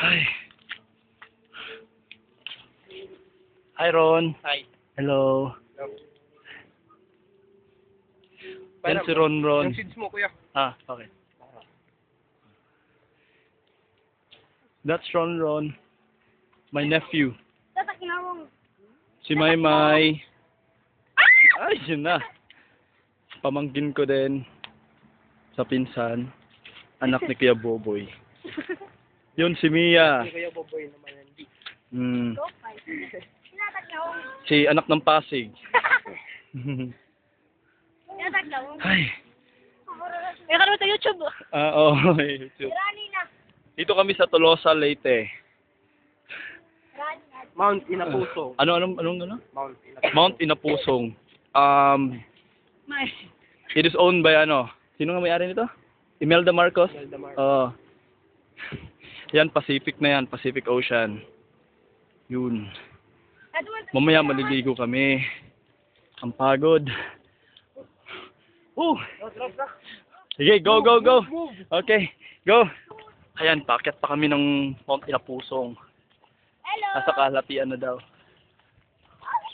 Hi. Hi, Ron. Hi. Hello. Hello. Yan si Ron. Yung seeds mo, kuya. Ah, okay. That's Ron. My nephew. Si Maymay. Ay, yun na. Pamangkin ko din. Sa pinsan. Anak ni Kuya Boboy. Yun si Mia. Si Kuya Boboy naman hindi. Si anak ng Pasig. Ay. May karoon sa YouTube. Oo, YouTube. Dito kami sa Tolosa, Leyte. Mount Inapusong. Anong? Mount Inapusong. Mount Inapusong. May. It is owned by Sino nga may-ari nito? Imelda Marcos? Imelda Marcos. Oo. Yan, Pacific na yan. Pacific Ocean. Yun. Mamaya maliligo kami. Ang pagod. Sige, go. Okay, go. Ayan, paakyat pa kami ng Mount Inapusong. Hello. Nasa kalatian na daw.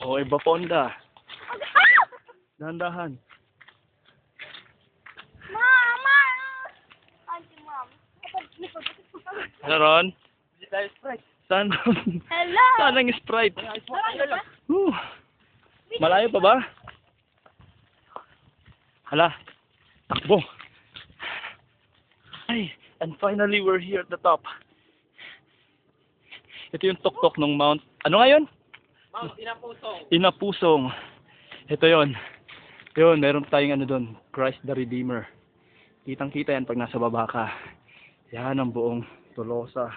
O, iba Ponda. Dahan-dahan. Mama! Auntie Mom. Ano, Ron? Hindi tayo Sprite. Saan? Hello. Saan ang Sprite? Malayo ba? Malayo pa ba? Hala, takbo. Ay, and finally we're here at the top. Ito yung tuktok ng Mount. Ano nga yun? Mount Inapusong. Inapusong. Ito yon. Yun, meron tayong doon, Christ the Redeemer. Kitang-kita yan pag nasa baba ka. Yan ang buong Tolosa.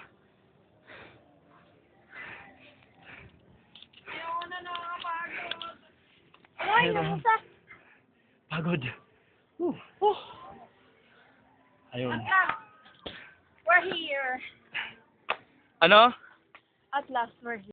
Ay, namusa. Pagod. Ayun. We're here. Ano? At last, we're here.